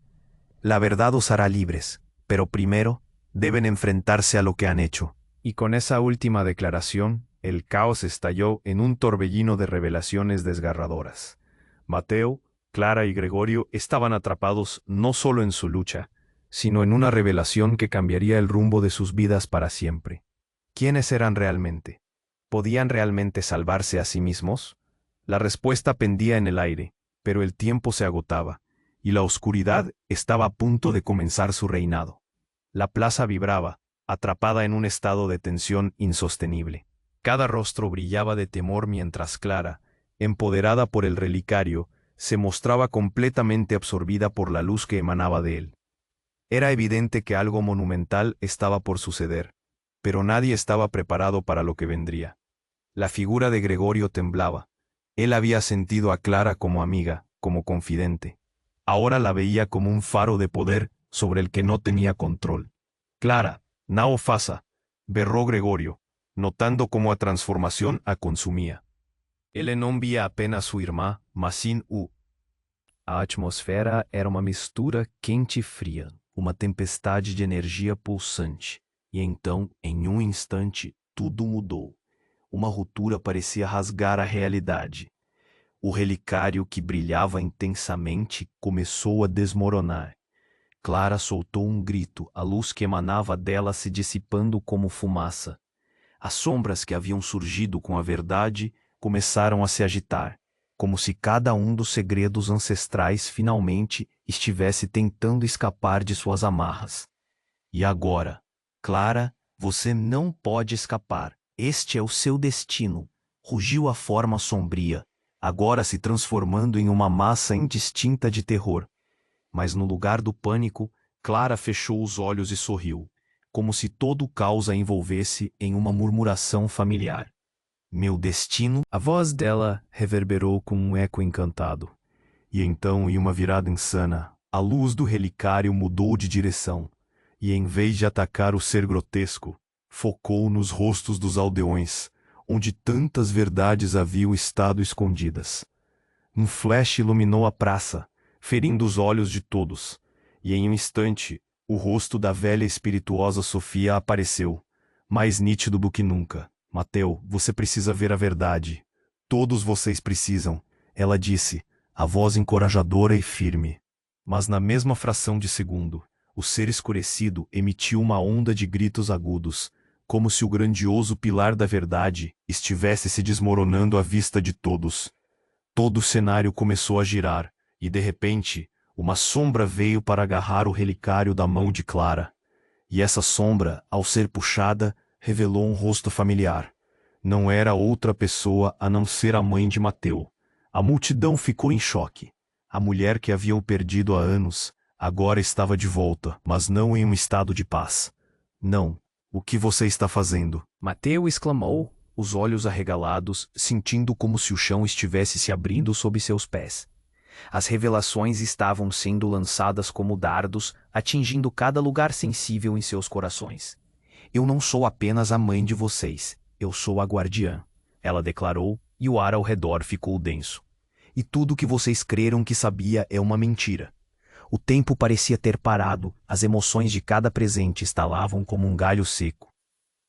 «La verdad os hará libres, pero primero deben enfrentarse a lo que han hecho». Y con esa última declaración, el caos estalló en un torbellino de revelaciones desgarradoras. Mateo, Clara y Gregorio estaban atrapados no solo en su lucha, sino en una revelación que cambiaría el rumbo de sus vidas para siempre. ¿Quiénes eran realmente? ¿Podían realmente salvarse a sí mismos? La respuesta pendía en el aire, pero el tiempo se agotaba, y la oscuridad estaba a punto de comenzar su reinado. La plaza vibraba, atrapada en un estado de tensión insostenible. Cada rostro brillaba de temor mientras Clara, empoderada por el relicario, se mostraba completamente absorbida por la luz que emanaba de él. Era evidente que algo monumental estaba por suceder, pero nadie estaba preparado para lo que vendría. La figura de Gregorio temblaba. Él había sentido a Clara como amiga, como confidente. Ahora la veía como un faro de poder sobre el que no tenía control. «Clara, nao fasa», berró Gregorio, notando cómo a transformación a consumía. Él non vía apenas su irmá, mas sin u. A atmosfera era uma mistura quente e fria, uma tempestade de energia pulsante. E então, em um instante, tudo mudou. Uma ruptura parecia rasgar a realidade. O relicário que brilhava intensamente começou a desmoronar. Clara soltou um grito, a luz que emanava dela se dissipando como fumaça. As sombras que haviam surgido com a verdade começaram a se agitar, como se cada um dos segredos ancestrais finalmente estivesse tentando escapar de suas amarras. E agora, Clara, você não pode escapar. Este é o seu destino, rugiu a forma sombria, agora se transformando em uma massa indistinta de terror. Mas no lugar do pânico, Clara fechou os olhos e sorriu, como se todo o caos a envolvesse em uma murmuração familiar. Meu destino? A voz dela reverberou com um eco encantado. E então, em uma virada insana, a luz do relicário mudou de direção, e em vez de atacar o ser grotesco, focou nos rostos dos aldeões, onde tantas verdades haviam estado escondidas. Um flash iluminou a praça, ferindo os olhos de todos, e em um instante, o rosto da velha espirituosa Sofia apareceu, mais nítido do que nunca. Mateu, você precisa ver a verdade. Todos vocês precisam, ela disse, a voz encorajadora e firme. Mas na mesma fração de segundo, o ser escurecido emitiu uma onda de gritos agudos, como se o grandioso pilar da verdade estivesse se desmoronando à vista de todos. Todo o cenário começou a girar, e de repente, uma sombra veio para agarrar o relicário da mão de Clara. E essa sombra, ao ser puxada, revelou um rosto familiar. Não era outra pessoa a não ser a mãe de Mateu. A multidão ficou em choque. A mulher que haviam perdido há anos, agora estava de volta, mas não em um estado de paz. Não. O que você está fazendo? Mateu exclamou, os olhos arregalados, sentindo como se o chão estivesse se abrindo sob seus pés. As revelações estavam sendo lançadas como dardos, atingindo cada lugar sensível em seus corações. Eu não sou apenas a mãe de vocês, eu sou a guardiã, ela declarou, e o ar ao redor ficou denso. E tudo que vocês creram que sabia é uma mentira. O tempo parecia ter parado, as emoções de cada presente estalavam como um galho seco.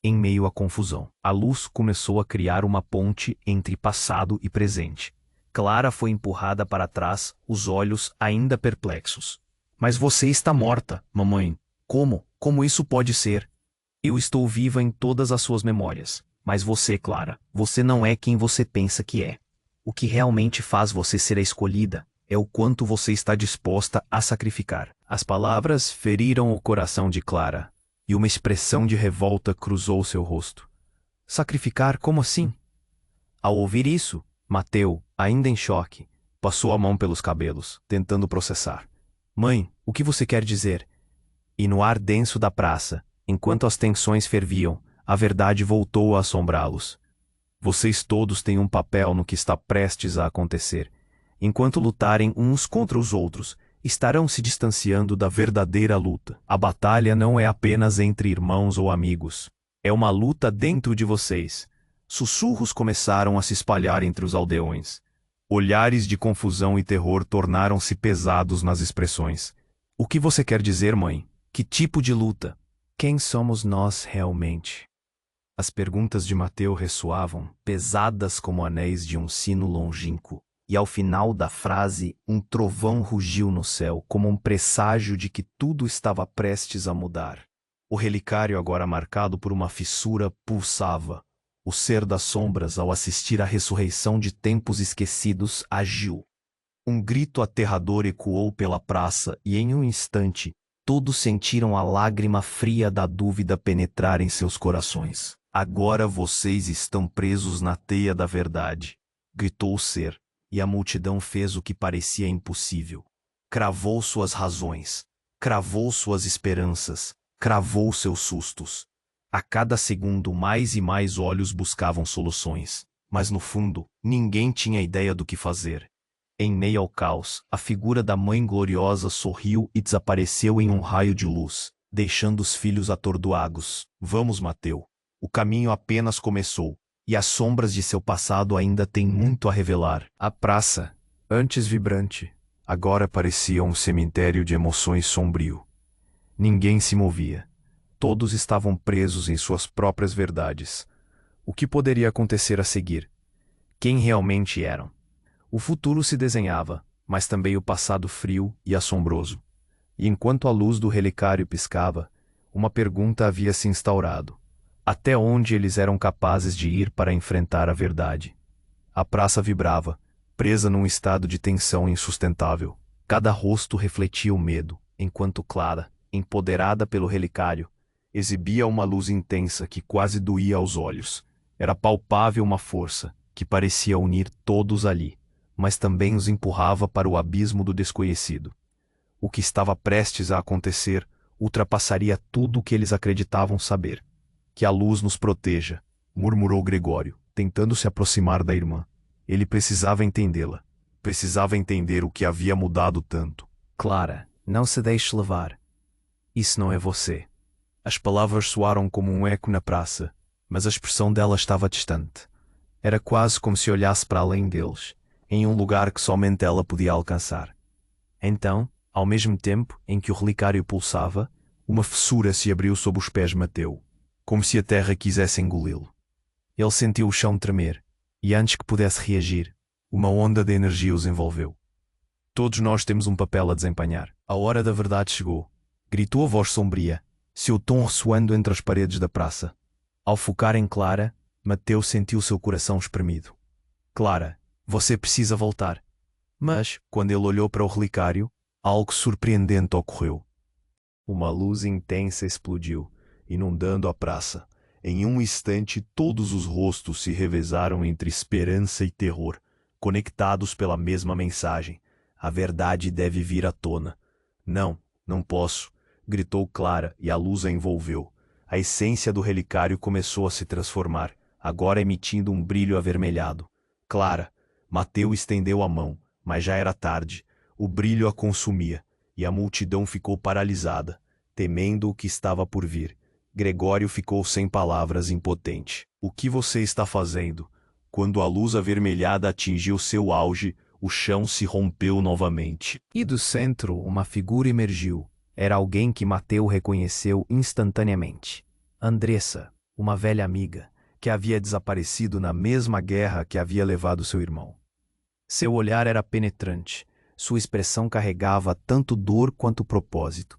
Em meio à confusão, a luz começou a criar uma ponte entre passado e presente. Clara foi empurrada para trás, os olhos ainda perplexos. Mas você está morta, mamãe. Como? Como isso pode ser? Eu estou viva em todas as suas memórias. Mas você, Clara, você não é quem você pensa que é. O que realmente faz você ser a escolhida é o quanto você está disposta a sacrificar. As palavras feriram o coração de Clara, e uma expressão de revolta cruzou seu rosto. Sacrificar como assim? Ao ouvir isso, Mateu, ainda em choque, passou a mão pelos cabelos, tentando processar. Mãe, o que você quer dizer? E no ar denso da praça, enquanto as tensões ferviam, a verdade voltou a assombrá-los. Vocês todos têm um papel no que está prestes a acontecer. Enquanto lutarem uns contra os outros, estarão se distanciando da verdadeira luta. A batalha não é apenas entre irmãos ou amigos. É uma luta dentro de vocês. Sussurros começaram a se espalhar entre os aldeões. Olhares de confusão e terror tornaram-se pesados nas expressões. O que você quer dizer, mãe? Que tipo de luta? Quem somos nós realmente? As perguntas de Mateu ressoavam, pesadas como anéis de um sino longínquo, e ao final da frase, um trovão rugiu no céu, como um presságio de que tudo estava prestes a mudar. O relicário, agora marcado por uma fissura, pulsava. O ser das sombras, ao assistir à ressurreição de tempos esquecidos, agiu. Um grito aterrador ecoou pela praça e, em um instante, todos sentiram a lágrima fria da dúvida penetrar em seus corações. Agora vocês estão presos na teia da verdade, gritou o ser, e a multidão fez o que parecia impossível. Cravou suas razões, cravou suas esperanças, cravou seus sustos. A cada segundo mais e mais olhos buscavam soluções, mas no fundo, ninguém tinha ideia do que fazer. Em meio ao caos, a figura da Mãe Gloriosa sorriu e desapareceu em um raio de luz, deixando os filhos atordoados. Vamos, Mateu. O caminho apenas começou, e as sombras de seu passado ainda têm muito a revelar. A praça, antes vibrante, Agora parecia um cemitério de emoções sombrio. Ninguém se movia. Todos estavam presos em suas próprias verdades. O que poderia acontecer a seguir? Quem realmente eram? O futuro se desenhava, mas também o passado frio e assombroso. E enquanto a luz do relicário piscava, uma pergunta havia se instaurado. Até onde eles eram capazes de ir para enfrentar a verdade? A praça vibrava, presa num estado de tensão insustentável. Cada rosto refletia o medo, enquanto Clara, empoderada pelo relicário, exibia uma luz intensa que quase doía aos olhos. Era palpável uma força que parecia unir todos ali, mas também os empurrava para o abismo do desconhecido. O que estava prestes a acontecer ultrapassaria tudo o que eles acreditavam saber. Que a luz nos proteja, murmurou Gregório, tentando se aproximar da irmã. Ele precisava entendê-la. Precisava entender o que havia mudado tanto. Clara, não se deixe levar. Isso não é você. As palavras soaram como um eco na praça, mas a expressão dela estava distante. Era quase como se olhasse para além deles, em um lugar que somente ela podia alcançar. Então, ao mesmo tempo em que o relicário pulsava, uma fissura se abriu sob os pés de Mateu, como se a terra quisesse engoli-lo. Ele sentiu o chão tremer, e antes que pudesse reagir, uma onda de energia os envolveu. Todos nós temos um papel a desempenhar. A hora da verdade chegou. Gritou a voz sombria, seu tom ressoando entre as paredes da praça. Ao focar em Clara, Mateu sentiu seu coração espremido. Clara, você precisa voltar. Mas, quando ele olhou para o relicário, algo surpreendente ocorreu. Uma luz intensa explodiu, inundando a praça. Em um instante, todos os rostos se revezaram entre esperança e terror, conectados pela mesma mensagem. A verdade deve vir à tona. Não, não posso, gritou Clara e a luz a envolveu. A essência do relicário começou a se transformar, agora emitindo um brilho avermelhado. Clara, Mateu estendeu a mão, mas já era tarde. O brilho a consumia, e a multidão ficou paralisada, temendo o que estava por vir. Gregório ficou sem palavras, impotente. O que você está fazendo? Quando a luz avermelhada atingiu seu auge, o chão se rompeu novamente. E do centro, uma figura emergiu. Era alguém que Mateu reconheceu instantaneamente. Andressa, uma velha amiga, que havia desaparecido na mesma guerra que havia levado seu irmão. Seu olhar era penetrante. Sua expressão carregava tanto dor quanto propósito.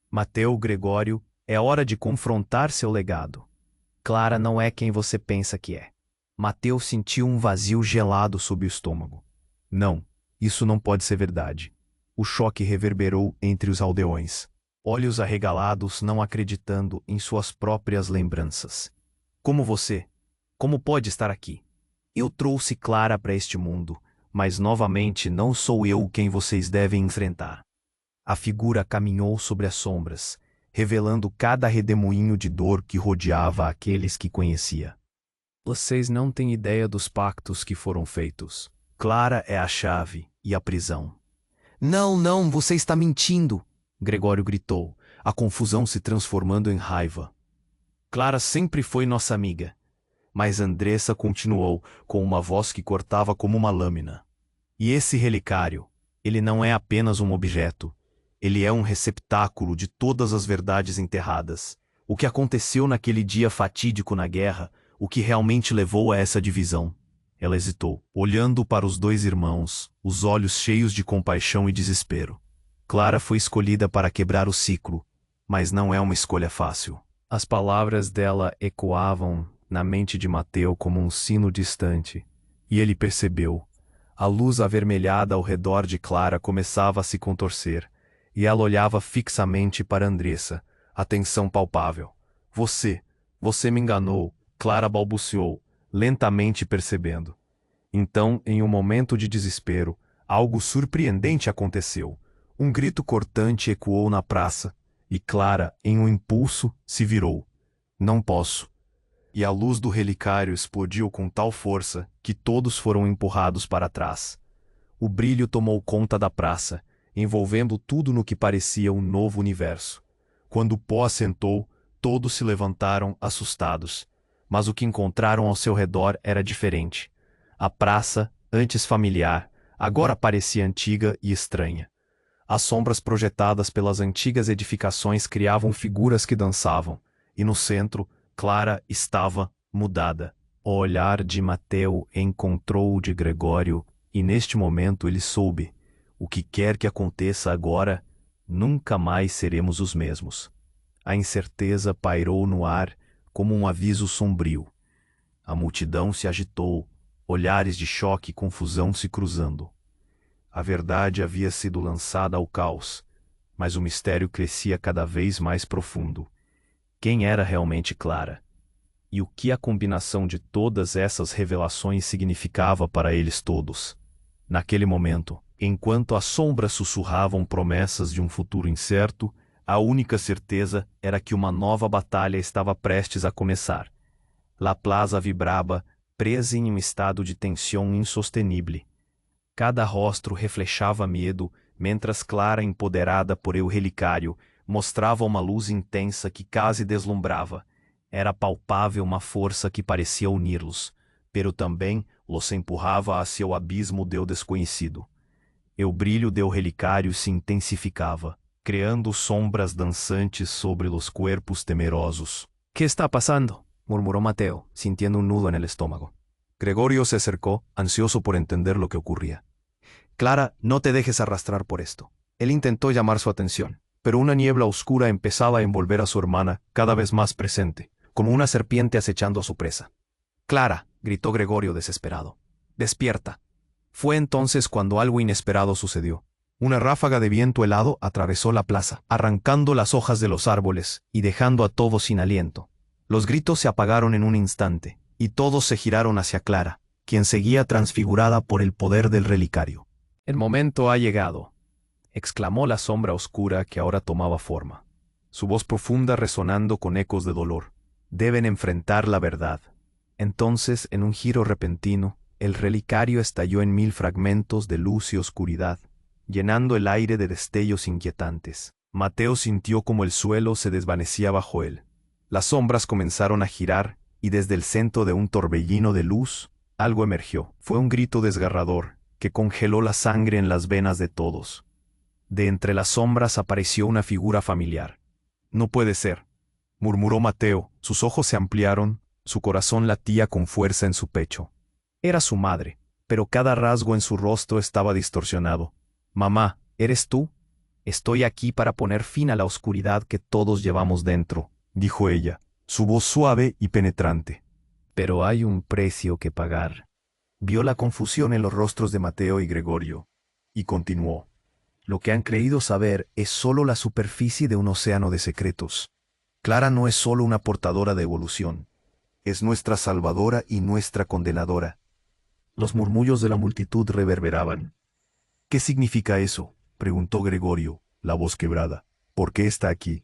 Mateu, Gregório, é hora de confrontar seu legado. Clara não é quem você pensa que é. Mateu sentiu um vazio gelado sob o estômago. Não, isso não pode ser verdade. O choque reverberou entre os aldeões. Olhos arregalados, não acreditando em suas próprias lembranças. Como você? Como pode estar aqui? Eu trouxe Clara para este mundo, mas novamente não sou eu quem vocês devem enfrentar. A figura caminhou sobre as sombras, revelando cada redemoinho de dor que rodeava aqueles que conhecia. Vocês não têm ideia dos pactos que foram feitos. Clara é a chave e a prisão. Não, não, você está mentindo! Gregório gritou, a confusão se transformando em raiva. Clara sempre foi nossa amiga. Mas Andressa continuou, com uma voz que cortava como uma lâmina. E esse relicário, ele não é apenas um objeto. Ele é um receptáculo de todas as verdades enterradas. O que aconteceu naquele dia fatídico na guerra, o que realmente levou a essa divisão. Ela hesitou, olhando para os dois irmãos, os olhos cheios de compaixão e desespero. Clara foi escolhida para quebrar o ciclo, mas não é uma escolha fácil. As palavras dela ecoavam na mente de Mateu como um sino distante, e ele percebeu. A luz avermelhada ao redor de Clara começava a se contorcer, e ela olhava fixamente para Andressa, a tensão palpável. Você me enganou, Clara balbuciou, lentamente percebendo. Então, em um momento de desespero, algo surpreendente aconteceu. Um grito cortante ecoou na praça, e Clara, em um impulso, se virou. Não posso. E a luz do relicário explodiu com tal força que todos foram empurrados para trás. O brilho tomou conta da praça, envolvendo tudo no que parecia um novo universo. Quando o pó assentou, todos se levantaram assustados. Mas o que encontraram ao seu redor era diferente. A praça, antes familiar, agora parecia antiga e estranha. As sombras projetadas pelas antigas edificações criavam figuras que dançavam, e no centro, Clara estava mudada. O olhar de Mateo encontrou o de Gregório, e neste momento ele soube: o que quer que aconteça agora, nunca mais seremos os mesmos. A incerteza pairou no ar como um aviso sombrio. A multidão se agitou, olhares de choque e confusão se cruzando. A verdade havia sido lançada ao caos, mas o mistério crescia cada vez mais profundo. Quem era realmente Clara? E o que a combinação de todas essas revelações significava para eles todos? Naquele momento, enquanto as sombras sussurravam promessas de um futuro incerto, a única certeza era que uma nova batalha estava prestes a começar. La Plaza vibrava, presa em um estado de tensão insostenível. Cada rosto reflexava medo, mentras Clara, empoderada por el relicário, mostrava uma luz intensa que quase deslumbrava. Era palpável uma força que parecia uni-los, pero também los empurrava hacia o abismo do desconhecido. O brilho do relicário se intensificava, criando sombras dançantes sobre os corpos temerosos. «¿Qué está pasando?», murmuró Mateo, sintiendo un nudo en el estómago. Gregorio se acercó, ansioso por entender lo que ocurría. «Clara, no te dejes arrastrar por esto». Él intentó llamar su atención, pero una niebla oscura empezaba a envolver a su hermana, cada vez más presente, como una serpiente acechando a su presa. «Clara», gritó Gregorio desesperado, «despierta». Fue entonces cuando algo inesperado sucedió. Una ráfaga de viento helado atravesó la plaza, arrancando las hojas de los árboles y dejando a todos sin aliento. Los gritos se apagaron en un instante, y todos se giraron hacia Clara, quien seguía transfigurada por el poder del relicario. «El momento ha llegado», exclamó la sombra oscura que ahora tomaba forma, su voz profunda resonando con ecos de dolor. «Deben enfrentar la verdad». Entonces, en un giro repentino, el relicario estalló en 1000 fragmentos de luz y oscuridad, llenando el aire de destellos inquietantes. Mateo sintió como el suelo se desvanecía bajo él. Las sombras comenzaron a girar, y desde el centro de un torbellino de luz, algo emergió. Fue un grito desgarrador, que congeló la sangre en las venas de todos. De entre las sombras apareció una figura familiar. «No puede ser», murmuró Mateo, sus ojos se ampliaron, su corazón latía con fuerza en su pecho. Era su madre, pero cada rasgo en su rostro estaba distorsionado. «Mamá, ¿eres tú? Estoy aquí para poner fin a la oscuridad que todos llevamos dentro», dijo ella, su voz suave y penetrante. «Pero hay un precio que pagar». Vio la confusión en los rostros de Mateo y Gregorio, y continuó. «Lo que han creído saber es solo la superficie de un océano de secretos. Clara no es solo una portadora de evolución, es nuestra salvadora y nuestra condenadora». Los murmullos de la multitud reverberaban. «¿Qué significa eso?», preguntó Gregorio, la voz quebrada. «¿Por qué está aquí?».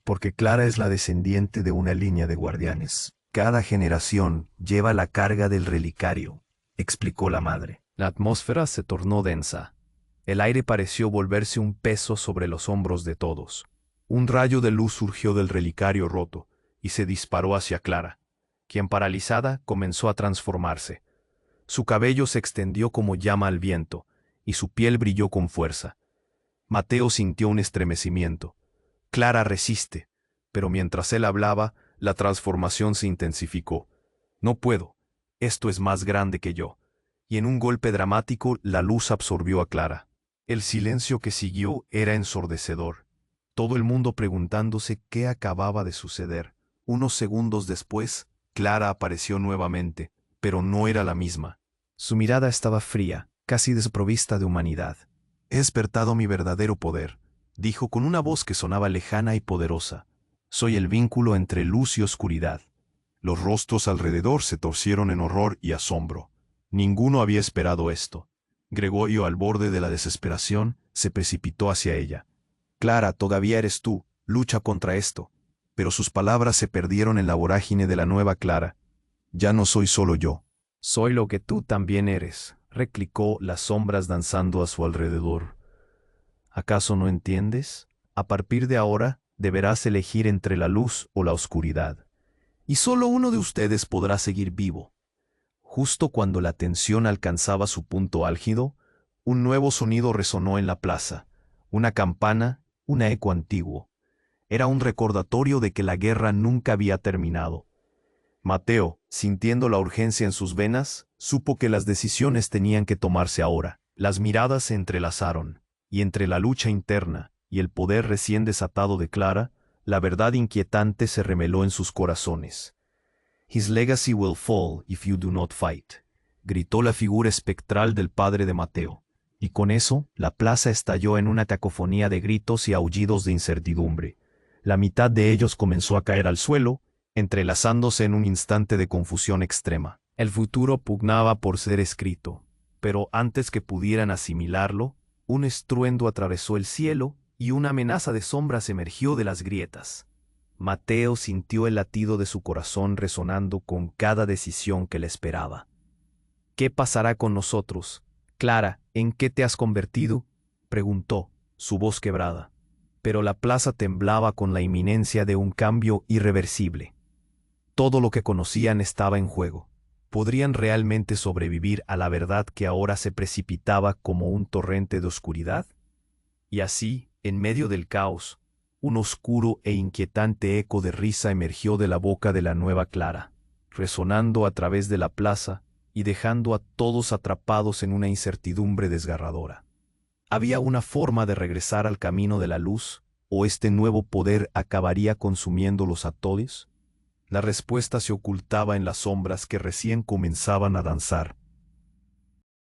«Porque Clara es la descendiente de una línea de guardianes. Cada generación lleva la carga del relicario», explicó la madre. La atmósfera se tornó densa. El aire pareció volverse un peso sobre los hombros de todos. Un rayo de luz surgió del relicario roto y se disparó hacia Clara, quien paralizada comenzó a transformarse. Su cabello se extendió como llama al viento, y su piel brilló con fuerza. Mateo sintió un estremecimiento. Clara resiste, pero mientras él hablaba, la transformación se intensificó. «No puedo, esto es más grande que yo». Y en un golpe dramático, la luz absorbió a Clara. El silencio que siguió era ensordecedor. Todo el mundo preguntándose qué acababa de suceder. Unos segundos después, Clara apareció nuevamente, pero no era la misma. Su mirada estaba fría, casi desprovista de humanidad. «He despertado mi verdadero poder», dijo con una voz que sonaba lejana y poderosa. «Soy el vínculo entre luz y oscuridad». Los rostros alrededor se torcieron en horror y asombro. Ninguno había esperado esto. Gregorio, al borde de la desesperación, se precipitó hacia ella. «Clara, todavía eres tú, lucha contra esto». Pero sus palabras se perdieron en la vorágine de la nueva Clara. «Ya no soy solo yo. Soy lo que tú también eres», replicó las sombras danzando a su alrededor. «¿Acaso no entiendes? A partir de ahora, deberás elegir entre la luz o la oscuridad. Y solo uno de ustedes podrá seguir vivo». Justo cuando la tensión alcanzaba su punto álgido, Un nuevo sonido resonó en la plaza. Una campana, un eco antiguo. Era un recordatorio de que la guerra nunca había terminado. Mateo, sintiendo la urgencia en sus venas, supo que las decisiones tenían que tomarse ahora. Las miradas se entrelazaron, y entre la lucha interna y el poder recién desatado de Clara, la verdad inquietante se remeló en sus corazones. His legacy will fall if you do not fight, gritó la figura espectral del padre de Mateo. Y con eso, la plaza estalló en una cacofonía de gritos y aullidos de incertidumbre. La mitad de ellos comenzó a caer al suelo, entrelazándose en un instante de confusión extrema. El futuro pugnaba por ser escrito, pero antes que pudieran asimilarlo, un estruendo atravesó el cielo y una amenaza de sombras emergió de las grietas. Mateo sintió el latido de su corazón resonando con cada decisión que le esperaba. ¿Qué pasará con nosotros? Clara, ¿en qué te has convertido?, preguntó, su voz quebrada. Pero la plaza temblaba con la inminencia de un cambio irreversible. Todo lo que conocían estaba en juego. ¿Podrían realmente sobrevivir a la verdad que ahora se precipitaba como un torrente de oscuridad? Y así, en medio del caos, un oscuro e inquietante eco de risa emergió de la boca de la nueva Clara, resonando a través de la plaza y dejando a todos atrapados en una incertidumbre desgarradora. ¿Había una forma de regresar al camino de la luz, o este nuevo poder acabaría consumiéndolos a todos? La respuesta se ocultaba en las sombras que recién comenzaban a danzar